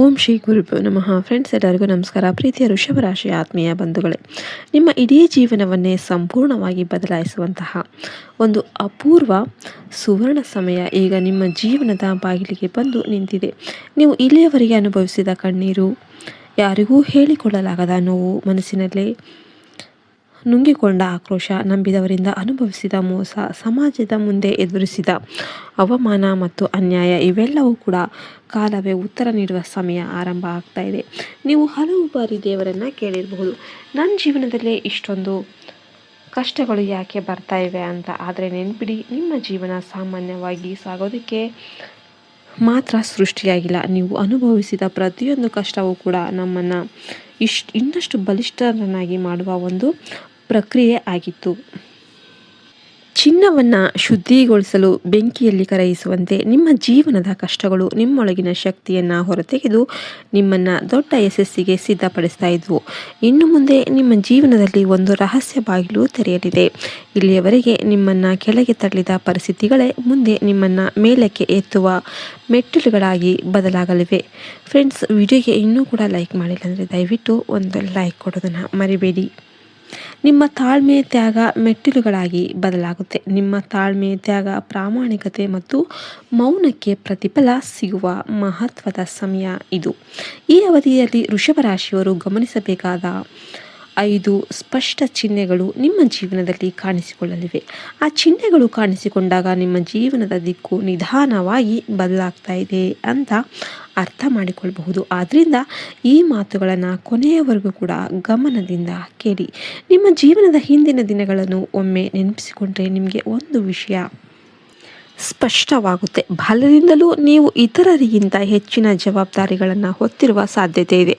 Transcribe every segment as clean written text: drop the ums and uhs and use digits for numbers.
ಓಂ ಶ್ರೀ ಗುರುಭ್ಯೋ ನಮಃ. ಫ್ರೆಂಡ್ಸ್, ಎಲ್ಲರಿಗೂ ನಮಸ್ಕಾರ. ಪ್ರೀತಿಯ ವೃಷಭ ರಾಶಿಯ ಆತ್ಮೀಯ ಬಂಧುಗಳೇ, ನಿಮ್ಮ ಇಡೀ ಜೀವನವನ್ನೇ ಸಂಪೂರ್ಣವಾಗಿ ಬದಲಾಯಿಸುವಂತಹ ಒಂದು ಅಪೂರ್ವ ಸುವರ್ಣ ಸಮಯ ಈಗ ನಿಮ್ಮ ಜೀವನದ ಬಾಗಿಲಿಗೆ ಬಂದು ನಿಂತಿದೆ. ನೀವು ಇಲ್ಲಿಯವರೆಗೆ ಅನುಭವಿಸಿದ ಕಣ್ಣೀರು, ಯಾರಿಗೂ ಹೇಳಿಕೊಳ್ಳಲಾಗದ ನೋವು, ಮನಸ್ಸಿನಲ್ಲೇ ನುಂಗಿಕೊಂಡ ಆಕ್ರೋಶ, ನಂಬಿದವರಿಂದ ಅನುಭವಿಸಿದ ಮೋಸ, ಸಮಾಜದ ಮುಂದೆ ಎದುರಿಸಿದ ಅವಮಾನ ಮತ್ತು ಅನ್ಯಾಯ, ಇವೆಲ್ಲವೂ ಕೂಡ ಕಾಲವೇ ಉತ್ತರ ನೀಡುವ ಸಮಯ ಆರಂಭ ಆಗ್ತಾ ಇದೆ. ನೀವು ಹಲವು ಬಾರಿ ದೇವರನ್ನು ಕೇಳಿರಬಹುದು, ನನ್ನ ಜೀವನದಲ್ಲೇ ಇಷ್ಟೊಂದು ಕಷ್ಟಗಳು ಯಾಕೆ ಬರ್ತಾ ಇವೆ ಅಂತ. ಆದರೆ ನೆನ್ಪಿಡಿ, ನಿಮ್ಮ ಜೀವನ ಸಾಮಾನ್ಯವಾಗಿ ಸಾಗೋದಕ್ಕೆ ಮಾತ್ರ ಸೃಷ್ಟಿಯಾಗಿಲ್ಲ. ನೀವು ಅನುಭವಿಸಿದ ಪ್ರತಿಯೊಂದು ಕಷ್ಟವೂ ಕೂಡ ನಮ್ಮನ್ನು ಇನ್ನಷ್ಟು ಬಲಿಷ್ಠರನ್ನಾಗಿ ಮಾಡುವ ಒಂದು ಪ್ರಕ್ರಿಯೆ ಆಗಿತ್ತು. ಚಿನ್ನವನ್ನು ಶುದ್ಧಿಗೊಳಿಸಲು ಬೆಂಕಿಯಲ್ಲಿ ಕರಗಿಸುವಂತೆ ನಿಮ್ಮ ಜೀವನದ ಕಷ್ಟಗಳು ನಿಮ್ಮೊಳಗಿನ ಶಕ್ತಿಯನ್ನು ಹೊರತೆಗೆದು ನಿಮ್ಮನ್ನು ದೊಡ್ಡ ಯಶಸ್ಸಿಗೆ ಸಿದ್ಧಪಡಿಸ್ತಾ ಇದ್ವು. ಇನ್ನು ಮುಂದೆ ನಿಮ್ಮ ಜೀವನದಲ್ಲಿ ಒಂದು ರಹಸ್ಯ ಬಾಗಿಲು ತೆರೆಯಲಿದೆ. ಇಲ್ಲಿಯವರೆಗೆ ನಿಮ್ಮನ್ನು ಕೆಳಗೆ ತಳ್ಳಿದ ಪರಿಸ್ಥಿತಿಗಳೇ ಮುಂದೆ ನಿಮ್ಮನ್ನು ಮೇಲಕ್ಕೆ ಎತ್ತುವ ಮೆಟ್ಟಿಲುಗಳಾಗಿ ಬದಲಾಗಲಿವೆ. ಫ್ರೆಂಡ್ಸ್, ವಿಡಿಯೋಗೆ ಇನ್ನೂ ಕೂಡ ಲೈಕ್ ಮಾಡಿಲ್ಲ ಅಂದರೆ ದಯವಿಟ್ಟು ಒಂದು ಲೈಕ್ ಕೊಡೋದನ್ನು ಮರಿಬೇಡಿ. ನಿಮ್ಮ ತಾಳ್ಮೆ, ತ್ಯಾಗ ಮೆಟ್ಟಿಲುಗಳಾಗಿ ಬದಲಾಗುತ್ತೆ. ನಿಮ್ಮ ತಾಳ್ಮೆ, ತ್ಯಾಗ, ಪ್ರಾಮಾಣಿಕತೆ ಮತ್ತು ಮೌನಕ್ಕೆ ಪ್ರತಿಫಲ ಸಿಗುವ ಮಹತ್ವದ ಸಮಯ ಇದು. ಈ ಅವಧಿಯಲ್ಲಿ ವೃಷಭ ರಾಶಿಯವರು ಗಮನಿಸಬೇಕಾದ 5 ಸ್ಪಷ್ಟ ಚಿಹ್ನೆಗಳು ನಿಮ್ಮ ಜೀವನದಲ್ಲಿ ಕಾಣಿಸಿಕೊಳ್ಳಲಿವೆ. ಆ ಚಿಹ್ನೆಗಳು ಕಾಣಿಸಿಕೊಂಡಾಗ ನಿಮ್ಮ ಜೀವನದ ದಿಕ್ಕು ನಿಧಾನವಾಗಿ ಬದಲಾಗ್ತಾ ಇದೆ ಅಂತ ಅರ್ಥ ಮಾಡಿಕೊಳ್ಳಬಹುದು. ಆದ್ದರಿಂದ ಈ ಮಾತುಗಳನ್ನು ಕೊನೆಯವರೆಗೂ ಕೂಡ ಗಮನದಿಂದ ಕೇಳಿ. ನಿಮ್ಮ ಜೀವನದ ಹಿಂದಿನ ದಿನಗಳನ್ನು ಒಮ್ಮೆ ನೆನಪಿಸಿಕೊಂಡ್ರೆ ನಿಮಗೆ ಒಂದು ವಿಷಯ ಸ್ಪಷ್ಟವಾಗುತ್ತೆ. ಬಾಲ್ಯದಿಂದಲೂ ನೀವು ಇತರರಿಗಿಂತ ಹೆಚ್ಚಿನ ಜವಾಬ್ದಾರಿಗಳನ್ನು ಹೊತ್ತಿರುವ ಸಾಧ್ಯತೆ ಇದೆ.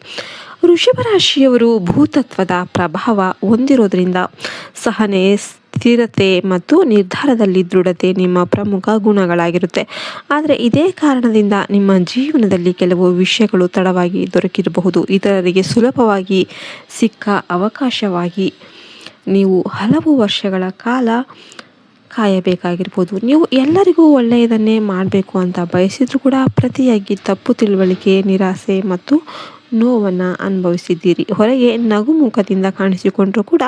ವೃಷಭ ರಾಶಿಯವರು ಭೂತತ್ವದ ಪ್ರಭಾವ ಹೊಂದಿರೋದ್ರಿಂದ ಸಹನೆ, ಸ್ಥಿರತೆ ಮತ್ತು ನಿರ್ಧಾರದಲ್ಲಿ ದೃಢತೆ ನಿಮ್ಮ ಪ್ರಮುಖ ಗುಣಗಳಾಗಿರುತ್ತೆ. ಆದರೆ ಇದೇ ಕಾರಣದಿಂದ ನಿಮ್ಮ ಜೀವನದಲ್ಲಿ ಕೆಲವು ವಿಷಯಗಳು ತಡವಾಗಿ ದೊರಕಿರಬಹುದು. ಇತರರಿಗೆ ಸುಲಭವಾಗಿ ಸಿಕ್ಕ ಅವಕಾಶವಾಗಿ ನೀವು ಹಲವು ವರ್ಷಗಳ ಕಾಲ ಕಾಯಬೇಕಾಗಿರ್ಬೋದು. ನೀವು ಎಲ್ಲರಿಗೂ ಒಳ್ಳೆಯದನ್ನೇ ಮಾಡಬೇಕು ಅಂತ ಬಯಸಿದ್ರೂ ಕೂಡ ಪ್ರತಿಯಾಗಿ ತಪ್ಪು ತಿಳುವಳಿಕೆ, ನಿರಾಸೆ ಮತ್ತು ನೋವನ್ನು ಅನುಭವಿಸಿದ್ದೀರಿ. ಹೊರಗೆ ನಗುಮುಖದಿಂದ ಕಾಣಿಸಿಕೊಂಡರೂ ಕೂಡ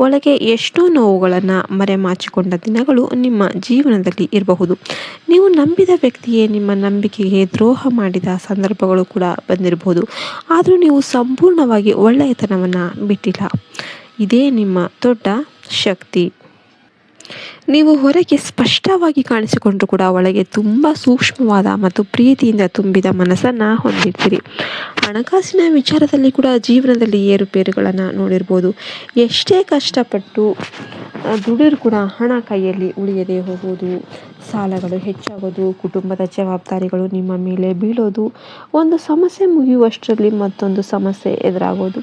ಒಳಗೆ ಎಷ್ಟೋ ನೋವುಗಳನ್ನು ಮರೆಮಾಚಿಕೊಂಡ ದಿನಗಳು ನಿಮ್ಮ ಜೀವನದಲ್ಲಿ ಇರಬಹುದು. ನೀವು ನಂಬಿದ ವ್ಯಕ್ತಿಯೇ ನಿಮ್ಮ ನಂಬಿಕೆಗೆ ದ್ರೋಹ ಮಾಡಿದ ಸಂದರ್ಭಗಳು ಕೂಡ ಬಂದಿರಬಹುದು. ಆದರೂ ನೀವು ಸಂಪೂರ್ಣವಾಗಿ ಒಳ್ಳೆಯತನವನ್ನು ಬಿಟ್ಟಿಲ್ಲ. ಇದೇ ನಿಮ್ಮ ದೊಡ್ಡ ಶಕ್ತಿ. ನೀವು ಹೊರಗೆ ಸ್ಪಷ್ಟವಾಗಿ ಕಾಣಿಸಿಕೊಂಡ್ರೂ ಕೂಡ ಒಳಗೆ ತುಂಬ ಸೂಕ್ಷ್ಮವಾದ ಮತ್ತು ಪ್ರೀತಿಯಿಂದ ತುಂಬಿದ ಮನಸ್ಸನ್ನು ಹೊಂದಿರ್ತೀರಿ. ಹಣಕಾಸಿನ ವಿಚಾರದಲ್ಲಿ ಕೂಡ ಜೀವನದಲ್ಲಿ ಏರುಪೇರುಗಳನ್ನು ನೋಡಿರ್ಬೋದು. ಎಷ್ಟೇ ಕಷ್ಟಪಟ್ಟು ದುಡಿದ್ರೂ ಕೂಡ ಹಣ ಕೈಯಲ್ಲಿ ಉಳಿಯದೇ ಹೋಗೋದು, ಸಾಲಗಳು ಹೆಚ್ಚಾಗೋದು, ಕುಟುಂಬದ ಜವಾಬ್ದಾರಿಗಳು ನಿಮ್ಮ ಮೇಲೆ ಬೀಳೋದು, ಒಂದು ಸಮಸ್ಯೆ ಮುಗಿಯುವಷ್ಟರಲ್ಲಿ ಮತ್ತೊಂದು ಸಮಸ್ಯೆ ಎದುರಾಗೋದು,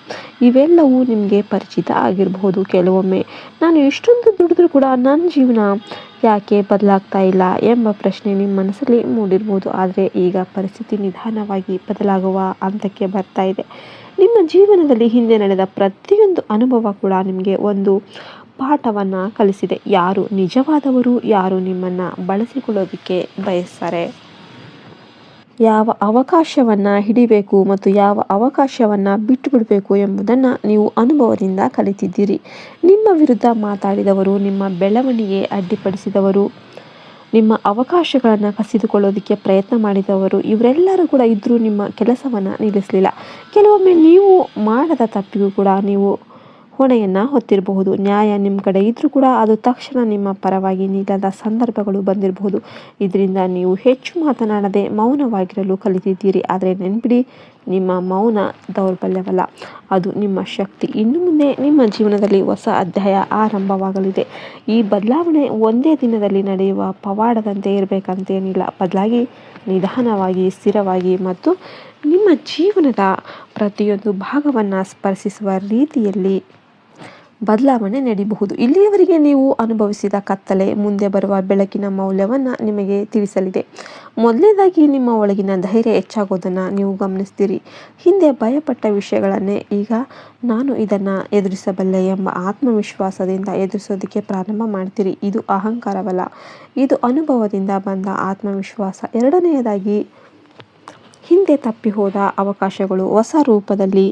ಇವೆಲ್ಲವೂ ನಿಮಗೆ ಪರಿಚಿತ ಆಗಿರಬಹುದು. ಕೆಲವೊಮ್ಮೆ ನಾನು ಎಷ್ಟೊಂದು ದುಡಿದ್ರೂ ಕೂಡ ನನ್ನ ಜೀವನ ಯಾಕೆ ಬದಲಾಗ್ತಾ ಇಲ್ಲ ಎಂಬ ಪ್ರಶ್ನೆ ನಿಮ್ಮ ಮನಸ್ಸಲ್ಲಿ ಮೂಡಿರ್ಬೋದು. ಆದರೆ ಈಗ ಪರಿಸ್ಥಿತಿ ನಿಧಾನವಾಗಿ ಬದಲಾಗುವ ಹಂತಕ್ಕೆ ಬರ್ತಾ ಇದೆ. ನಿಮ್ಮ ಜೀವನದಲ್ಲಿ ಹಿಂದೆ ನಡೆದ ಪ್ರತಿಯೊಂದು ಅನುಭವ ಕೂಡ ನಿಮಗೆ ಒಂದು ಪಾಠವನ್ನು ಕಲಿಸಿದೆ. ಯಾರು ನಿಜವಾದವರು, ಯಾರು ನಿಮ್ಮನ್ನು ಬಳಸಿಕೊಳ್ಳೋದಕ್ಕೆ ಬಯಸ್ತಾರೆ, ಯಾವ ಅವಕಾಶವನ್ನು ಹಿಡಿಬೇಕು ಮತ್ತು ಯಾವ ಅವಕಾಶವನ್ನು ಬಿಟ್ಟು ಬಿಡಬೇಕು ಎಂಬುದನ್ನು ನೀವು ಅನುಭವದಿಂದ ಕಲಿತಿದ್ದೀರಿ. ನಿಮ್ಮ ವಿರುದ್ಧ ಮಾತಾಡಿದವರು, ನಿಮ್ಮ ಬೆಳವಣಿಗೆ ಅಡ್ಡಿಪಡಿಸಿದವರು, ನಿಮ್ಮ ಅವಕಾಶಗಳನ್ನು ಕಸಿದುಕೊಳ್ಳೋದಕ್ಕೆ ಪ್ರಯತ್ನ ಮಾಡಿದವರು, ಇವರೆಲ್ಲರೂ ಕೂಡ ಇದ್ದರೂ ನಿಮ್ಮ ಕೆಲಸವನ್ನು ನಿಲ್ಲಿಸಲಿಲ್ಲ. ಕೆಲವೊಮ್ಮೆ ನೀವು ಮಾಡದ ತಪ್ಪಿಗೂ ಕೂಡ ನೀವು ಹೊಣೆಯನ್ನು ಹೊತ್ತಿರಬಹುದು. ನ್ಯಾಯ ನಿಮ್ಮ ಕಡೆ ಇದ್ದರೂ ಕೂಡ ಅದು ತಕ್ಷಣ ನಿಮ್ಮ ಪರವಾಗಿ ನಿಲ್ಲದ ಸಂದರ್ಭಗಳು ಬಂದಿರಬಹುದು. ಇದರಿಂದ ನೀವು ಹೆಚ್ಚು ಮಾತನಾಡದೆ ಮೌನವಾಗಿರಲು ಕಲಿತಿದ್ದೀರಿ. ಆದರೆ ನೆನ್ಪಿಡಿ, ನಿಮ್ಮ ಮೌನ ದೌರ್ಬಲ್ಯವಲ್ಲ, ಅದು ನಿಮ್ಮ ಶಕ್ತಿ. ಇನ್ನು ಮುಂದೆ ನಿಮ್ಮ ಜೀವನದಲ್ಲಿ ಹೊಸ ಅಧ್ಯಾಯ ಆರಂಭವಾಗಲಿದೆ. ಈ ಬದಲಾವಣೆ ಒಂದೇ ದಿನದಲ್ಲಿ ನಡೆಯುವ ಪವಾಡದಂತೆ ಇರಬೇಕಂತೇನಿಲ್ಲ. ಬದಲಾಗಿ ನಿಧಾನವಾಗಿ, ಸ್ಥಿರವಾಗಿ ಮತ್ತು ನಿಮ್ಮ ಜೀವನದ ಪ್ರತಿಯೊಂದು ಭಾಗವನ್ನು ಸ್ಪರ್ಶಿಸುವ ರೀತಿಯಲ್ಲಿ ಬದಲಾವಣೆ ನಡೆಯಬಹುದು. ಇಲ್ಲಿಯವರೆಗೆ ನೀವು ಅನುಭವಿಸಿದ ಕತ್ತಲೆ ಮುಂದೆ ಬರುವ ಬೆಳಕಿನ ಮೌಲ್ಯವನ್ನು ನಿಮಗೆ ತಿಳಿಸಲಿದೆ. ಮೊದಲನೇದಾಗಿ ನಿಮ್ಮ ಒಳಗಿನ ಧೈರ್ಯ ಹೆಚ್ಚಾಗೋದನ್ನು ನೀವು ಗಮನಿಸ್ತೀರಿ. ಹಿಂದೆ ಭಯಪಟ್ಟ ವಿಷಯಗಳನ್ನೇ ಈಗ ನಾನು ಇದನ್ನು ಎದುರಿಸಬಲ್ಲೆ ಎಂಬ ಆತ್ಮವಿಶ್ವಾಸದಿಂದ ಎದುರಿಸೋದಕ್ಕೆ ಪ್ರಾರಂಭ ಮಾಡ್ತೀರಿ. ಇದು ಅಹಂಕಾರವಲ್ಲ, ಇದು ಅನುಭವದಿಂದ ಬಂದ ಆತ್ಮವಿಶ್ವಾಸ. ಎರಡನೆಯದಾಗಿ ಹಿಂದೆ ತಪ್ಪಿ ಹೋದ ಅವಕಾಶಗಳು ಹೊಸ ರೂಪದಲ್ಲಿ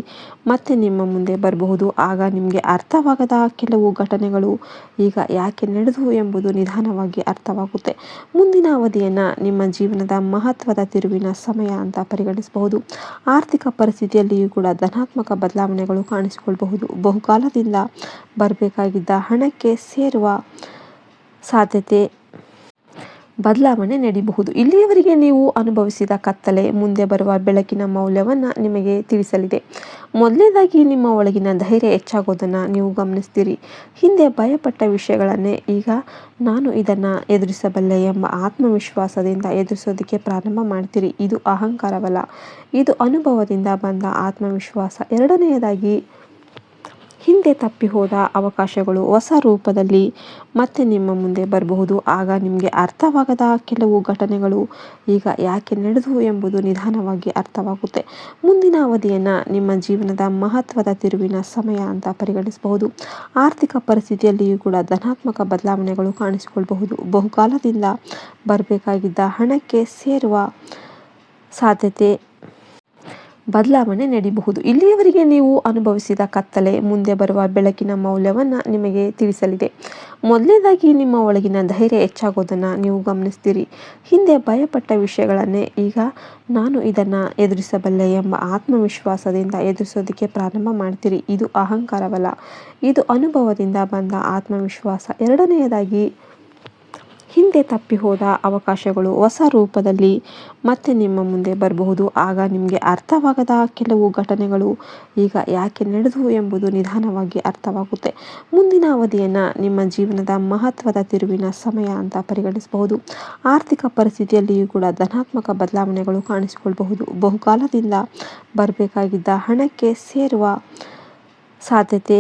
ಮತ್ತೆ ನಿಮ್ಮ ಮುಂದೆ ಬರಬಹುದು. ಆಗ ನಿಮಗೆ ಅರ್ಥವಾಗದ ಕೆಲವು ಘಟನೆಗಳು ಈಗ ಯಾಕೆ ನಡೆದವು ಎಂಬುದು ನಿಧಾನವಾಗಿ ಅರ್ಥವಾಗುತ್ತೆ. ಮುಂದಿನ ಅವಧಿಯನ್ನು ನಿಮ್ಮ ಜೀವನದ ಮಹತ್ವದ ತಿರುವಿನ ಸಮಯ ಅಂತ ಪರಿಗಣಿಸಬಹುದು. ಆರ್ಥಿಕ ಪರಿಸ್ಥಿತಿಯಲ್ಲಿಯೂ ಕೂಡ ಧನಾತ್ಮಕ ಬದಲಾವಣೆಗಳು ಕಾಣಿಸಿಕೊಳ್ಳಬಹುದು. ಬಹುಕಾಲದಿಂದ ಬರಬೇಕಾಗಿದ್ದ ಹಣಕ್ಕೆ ಸೇರುವ ಸಾಧ್ಯತೆ ಬದಲಾವಣೆ ನಡೆಯಬಹುದು. ಇಲ್ಲಿಯವರೆಗೆ ನೀವು ಅನುಭವಿಸಿದ ಕತ್ತಲೆ ಮುಂದೆ ಬರುವ ಬೆಳಕಿನ ಮೌಲ್ಯವನ್ನು ನಿಮಗೆ ತಿಳಿಸಲಿದೆ. ಮೊದಲನೇದಾಗಿ ನಿಮ್ಮ ಒಳಗಿನ ಧೈರ್ಯ ಹೆಚ್ಚಾಗೋದನ್ನು ನೀವು ಗಮನಿಸ್ತೀರಿ. ಹಿಂದೆ ಭಯಪಟ್ಟ ವಿಷಯಗಳನ್ನೇ ಈಗ ನಾನು ಇದನ್ನು ಎದುರಿಸಬಲ್ಲೆ ಎಂಬ ಆತ್ಮವಿಶ್ವಾಸದಿಂದ ಎದುರಿಸೋದಕ್ಕೆ ಪ್ರಾರಂಭ ಮಾಡ್ತೀರಿ. ಇದು ಅಹಂಕಾರವಲ್ಲ, ಇದು ಅನುಭವದಿಂದ ಬಂದ ಆತ್ಮವಿಶ್ವಾಸ. ಎರಡನೆಯದಾಗಿ, ಹಿಂದೆ ತಪ್ಪಿ ಹೋದ ಅವಕಾಶಗಳು ಹೊಸ ರೂಪದಲ್ಲಿ ಮತ್ತೆ ನಿಮ್ಮ ಮುಂದೆ ಬರಬಹುದು. ಆಗ ನಿಮಗೆ ಅರ್ಥವಾಗದ ಕೆಲವು ಘಟನೆಗಳು ಈಗ ಯಾಕೆ ನಡೆದವು ಎಂಬುದು ನಿಧಾನವಾಗಿ ಅರ್ಥವಾಗುತ್ತೆ. ಮುಂದಿನ ಅವಧಿಯನ್ನು ನಿಮ್ಮ ಜೀವನದ ಮಹತ್ವದ ತಿರುವಿನ ಸಮಯ ಅಂತ ಪರಿಗಣಿಸಬಹುದು. ಆರ್ಥಿಕ ಪರಿಸ್ಥಿತಿಯಲ್ಲಿಯೂ ಕೂಡ ಧನಾತ್ಮಕ ಬದಲಾವಣೆಗಳು ಕಾಣಿಸಿಕೊಳ್ಳಬಹುದು. ಬಹುಕಾಲದಿಂದ ಬರಬೇಕಾಗಿದ್ದ ಹಣಕ್ಕೆ ಸೇರುವ ಸಾಧ್ಯತೆ ಬದಲಾವಣೆ ನಡೆಯಬಹುದು. ಇಲ್ಲಿಯವರೆಗೆ ನೀವು ಅನುಭವಿಸಿದ ಕತ್ತಲೆ ಮುಂದೆ ಬರುವ ಬೆಳಕಿನ ಮೌಲ್ಯವನ್ನು ನಿಮಗೆ ತಿಳಿಸಲಿದೆ. ಮೊದಲನೇದಾಗಿ ನಿಮ್ಮ ಒಳಗಿನ ಧೈರ್ಯ ಹೆಚ್ಚಾಗೋದನ್ನು ನೀವು ಗಮನಿಸ್ತೀರಿ. ಹಿಂದೆ ಭಯಪಟ್ಟ ವಿಷಯಗಳನ್ನೇ ಈಗ ನಾನು ಇದನ್ನು ಎದುರಿಸಬಲ್ಲೆ ಎಂಬ ಆತ್ಮವಿಶ್ವಾಸದಿಂದ ಎದುರಿಸೋದಕ್ಕೆ ಪ್ರಾರಂಭ ಮಾಡ್ತೀರಿ. ಇದು ಅಹಂಕಾರವಲ್ಲ, ಇದು ಅನುಭವದಿಂದ ಬಂದ ಆತ್ಮವಿಶ್ವಾಸ. ಎರಡನೆಯದಾಗಿ, ಹಿಂದೆ ತಪ್ಪಿ ಹೋದ ಅವಕಾಶಗಳು ಹೊಸ ರೂಪದಲ್ಲಿ ಮತ್ತೆ ನಿಮ್ಮ ಮುಂದೆ ಬರಬಹುದು. ಆಗ ನಿಮಗೆ ಅರ್ಥವಾಗದ ಕೆಲವು ಘಟನೆಗಳು ಈಗ ಯಾಕೆ ನಡೆದವು ಎಂಬುದು ನಿಧಾನವಾಗಿ ಅರ್ಥವಾಗುತ್ತೆ. ಮುಂದಿನ ಅವಧಿಯನ್ನು ನಿಮ್ಮ ಜೀವನದ ಮಹತ್ವದ ತಿರುವಿನ ಸಮಯ ಅಂತ ಪರಿಗಣಿಸಬಹುದು. ಆರ್ಥಿಕ ಪರಿಸ್ಥಿತಿಯಲ್ಲಿಯೂ ಕೂಡ ಧನಾತ್ಮಕ ಬದಲಾವಣೆಗಳು ಕಾಣಿಸಿಕೊಳ್ಳಬಹುದು. ಬಹುಕಾಲದಿಂದ ಬರಬೇಕಾಗಿದ್ದ ಹಣಕ್ಕೆ ಸೇರುವ ಸಾಧ್ಯತೆ